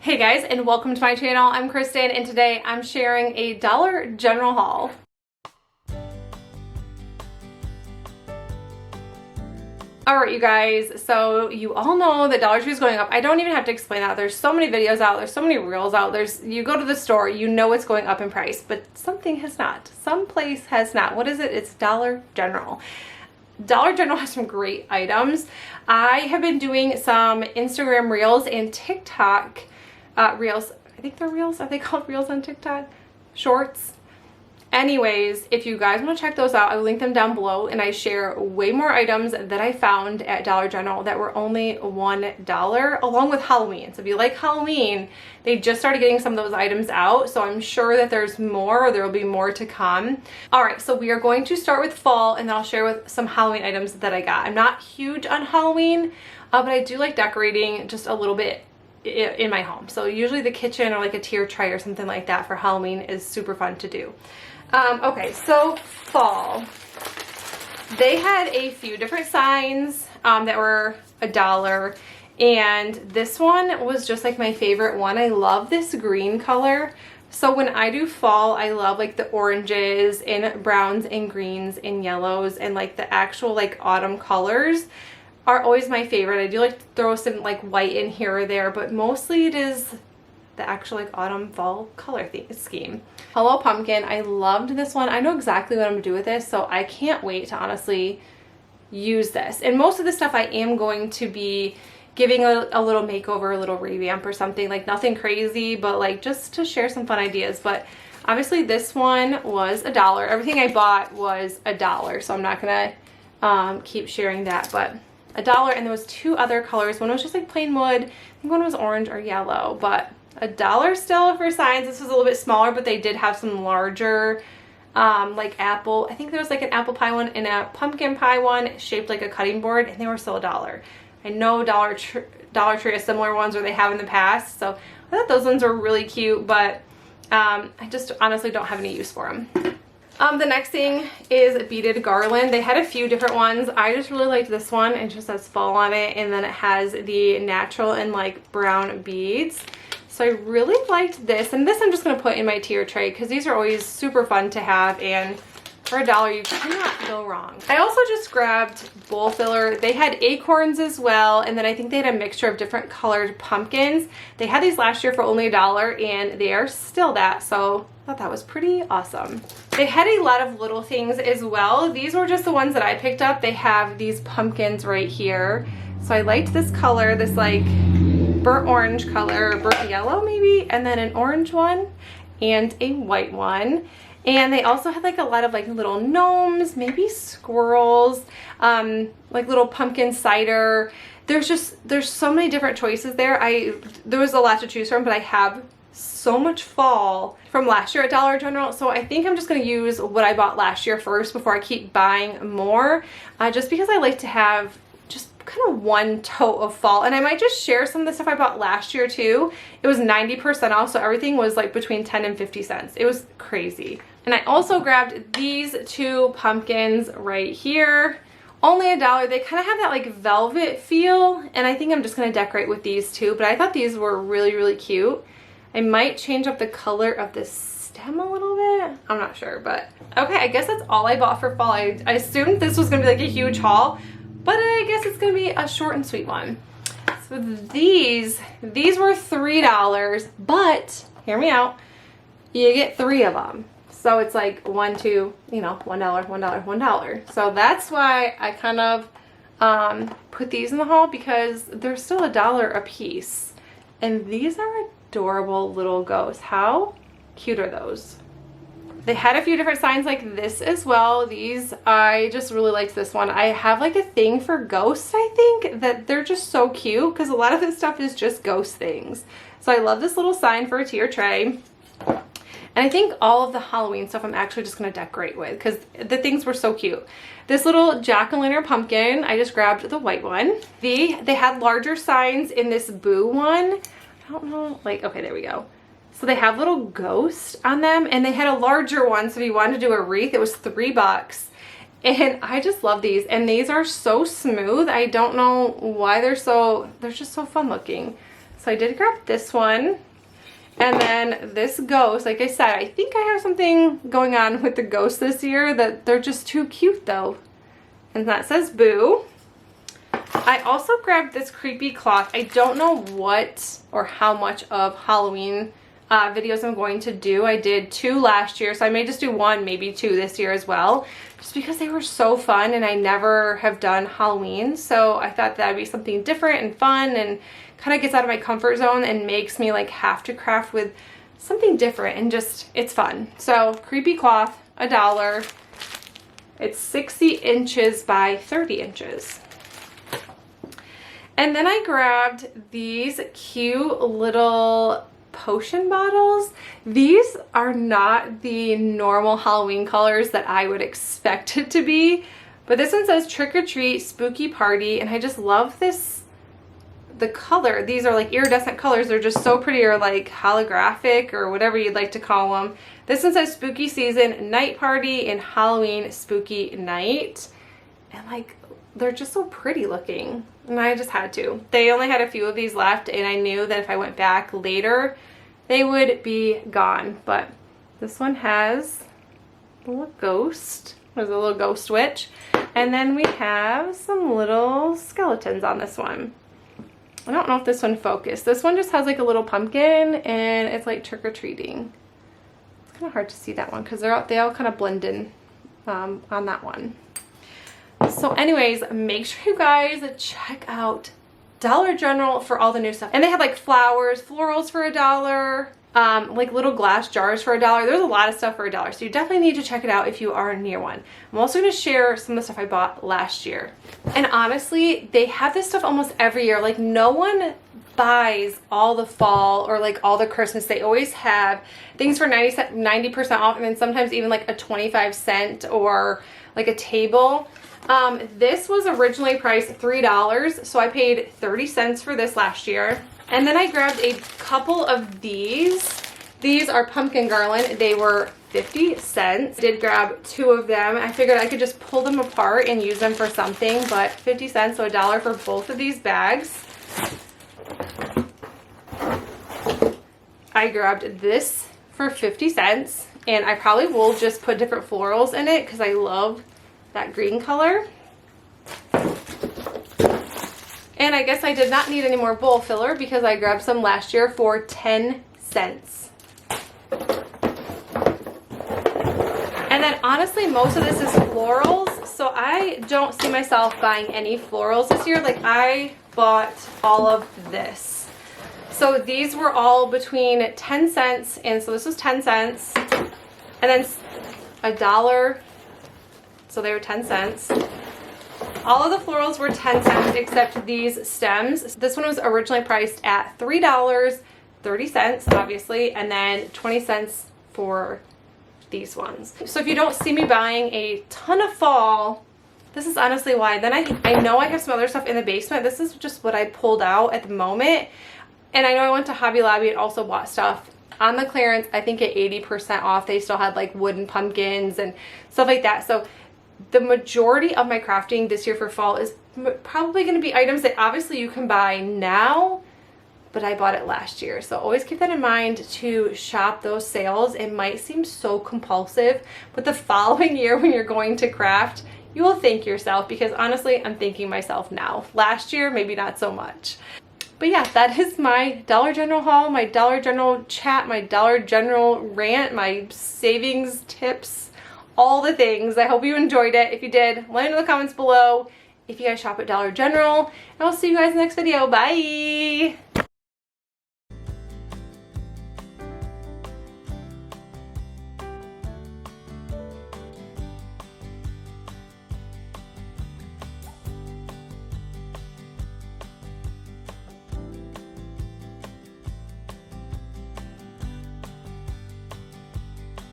Hey guys, and welcome to my channel. I'm Kristen, and today I'm sharing a Dollar General haul. Alright you guys, so you all know that Dollar Tree is going up. I don't even have to explain that. There's so many videos out, there's so many reels out. You go to the store, you know it's going up in price, but something has not. Some place has not. What is it? It's Dollar General. Dollar General has some great items. I have been doing some Instagram reels and TikTok reels. I think they're reels. Are they called reels on TikTok? Shorts. Anyways, if you guys want to check those out, I will link them down below, and I share way more items that I found at Dollar General that were only $1 along with Halloween. So if you like Halloween, they just started getting some of those items out, so I'm sure that there's more, or there will be more to come. Alright, so we are going to start with fall, and then I'll share with some Halloween items that I got. I'm not huge on Halloween, but I do like decorating just a little bit in my home. So usually the kitchen or like a tier tray or something like that for Halloween is super fun to do. Okay, so fall. They had a few different signs that were $1, and this one was just like my favorite one. I love this green color. So when I do fall, I love like the oranges and browns and greens and yellows, and like the actual like autumn colors are always my favorite. I do like to throw some like white in here or there, but mostly it is the actual like autumn fall color scheme. Hello Pumpkin. I loved this one. I know exactly what I'm gonna do with this, so I can't wait to honestly use this. And most of the stuff I am going to be giving a little makeover, a little revamp or something, like nothing crazy, but like just to share some fun ideas. But obviously this one was $1. Everything I bought was $1, so I'm not gonna keep sharing that, but $1. And there was two other colors. One was just like plain wood. I think one was orange or yellow, but $1 still for signs. This was a little bit smaller, but they did have some larger like apple. I think there was like an apple pie one and a pumpkin pie one shaped like a cutting board, and they were still $1. I know Dollar Tree has similar ones, or they have in the past, so I thought those ones were really cute, but I just honestly don't have any use for them. The next thing is beaded garland. They had a few different ones. I just really liked this one. It just has fall on it, and then it has the natural and like brown beads. So I really liked this, and this I'm just going to put in my tier tray because these are always super fun to have, and for $1 you cannot go wrong. I also just grabbed bowl filler. They had acorns as well, and then I think they had a mixture of different colored pumpkins. They had these last year for only $1, and they are still that, so I thought that was pretty awesome. They had a lot of little things as well. These were just the ones that I picked up. They have these pumpkins right here. So I liked this color, this like burnt orange color, burnt yellow maybe, and then an orange one and a white one. And they also had like a lot of like little gnomes, maybe squirrels, like little pumpkin cider. There's so many different choices there. There was a lot to choose from, but I have so much fall from last year at Dollar General, so I think I'm just going to use what I bought last year first before I keep buying more, just because I like to have just kind of one tote of fall. And I might just share some of the stuff I bought last year too. It was 90% off, so everything was like between 10 and 50 cents. It was crazy. And I also grabbed these two pumpkins right here. Only $1. They kind of have that like velvet feel, and I think I'm just going to decorate with these two, but I thought these were really, really cute. I might change up the color of the stem a little bit. I'm not sure, but okay, I guess that's all I bought for fall. I assumed this was going to be like a huge haul, but I guess it's going to be a short and sweet one. So these were $3, but hear me out, you get 3 of them. So it's like $1, $2, you know, $1, $1, $1. So that's why I kind of put these in the haul, because they're still $1 a piece. And these are adorable little ghosts. How cute are those? They had a few different signs like this as well. These, I just really liked this one. I have like a thing for ghosts, I think, that they're just so cute, because a lot of this stuff is just ghost things. So I love this little sign for a tier tray. And I think all of the Halloween stuff I'm actually just going to decorate with, because the things were so cute. This little jack-o'-lantern pumpkin, I just grabbed the white one. They had larger signs in this boo one. I don't know, like, okay, there we go. So they have little ghosts on them, and they had a larger one, so if you wanted to do a wreath, it was $3. And I just love these, and these are so smooth. I don't know why they're just so fun looking. So So I did grab this one. And then this ghost, like I said, I think I have something going on with the ghosts this year that they're just too cute though. And that says Boo. I also grabbed this creepy cloth. I don't know what or how much of Halloween videos I'm going to do. I did 2 last year, so I may just do 1, maybe 2 this year as well, just because they were so fun and I never have done Halloween. So I thought that'd be something different and fun and kind of gets out of my comfort zone and makes me like have to craft with something different and just, it's fun. So creepy cloth, $1. It's 60 inches by 30 inches. And then I grabbed these cute little potion bottles. These are not the normal Halloween colors that I would expect it to be, but this one says Trick or Treat Spooky Party, and I just love this, the color. These are like iridescent colors. They're just so pretty, or like holographic or whatever you'd like to call them. This one says Spooky Season Night Party and Halloween Spooky Night, and like they're just so pretty looking, and I just had to. They only had a few of these left, and I knew that if I went back later they would be gone. But this one has a little ghost. There's a little ghost witch, and then we have some little skeletons on this one. I don't know if this one focused. This one just has like a little pumpkin and it's like trick-or-treating. It's kind of hard to see that one because they all kind of blend in on that one. So anyways, make sure you guys check out Dollar General for all the new stuff. And they have like flowers, florals for $1, like little glass jars for $1. There's a lot of stuff for $1, so you definitely need to check it out if you are near one. I'm also going to share some of the stuff I bought last year. And honestly, they have this stuff almost every year. Like no one buys all the fall or like all the Christmas. They always have things for 90% off, and then sometimes even like a 25-cent or like a table. This was originally priced $3, so I paid 30 cents for this last year. And then I grabbed a couple of these. These are pumpkin garland. They were 50 cents. I did grab 2 of them. I figured I could just pull them apart and use them for something, but 50 cents, so $1 for both of these bags. I grabbed this for 50 cents, and I probably will just put different florals in it because I love that green color. And I guess I did not need any more bowl filler because I grabbed some last year for 10 cents. And then honestly, most of this is florals, so I don't see myself buying any florals this year. Like I bought all of this. So these were all between 10 cents, and so this was 10 cents, and then $1. So they were 10 cents. All of the florals were 10 cents except these stems. This one was originally priced at $3, 30 cents obviously, and then 20 cents for these ones. So if you don't see me buying a ton of fall, this is honestly why. Then I know I have some other stuff in the basement. This is just what I pulled out at the moment. And I know I went to Hobby Lobby and also bought stuff on the clearance, I think at 80% off. They still had like wooden pumpkins and stuff like that. So the majority of my crafting this year for fall is probably going to be items that obviously you can buy now, but I bought it last year. So always keep that in mind to shop those sales. It might seem so compulsive, but the following year when you're going to craft, you will thank yourself, because honestly, I'm thanking myself now. Last year, maybe not so much. But yeah, that is my Dollar General haul, my Dollar General chat, my Dollar General rant, my savings tips, all the things. I hope you enjoyed it. If you did, let me know in the comments below if you guys shop at Dollar General. And I'll see you guys in the next video. Bye!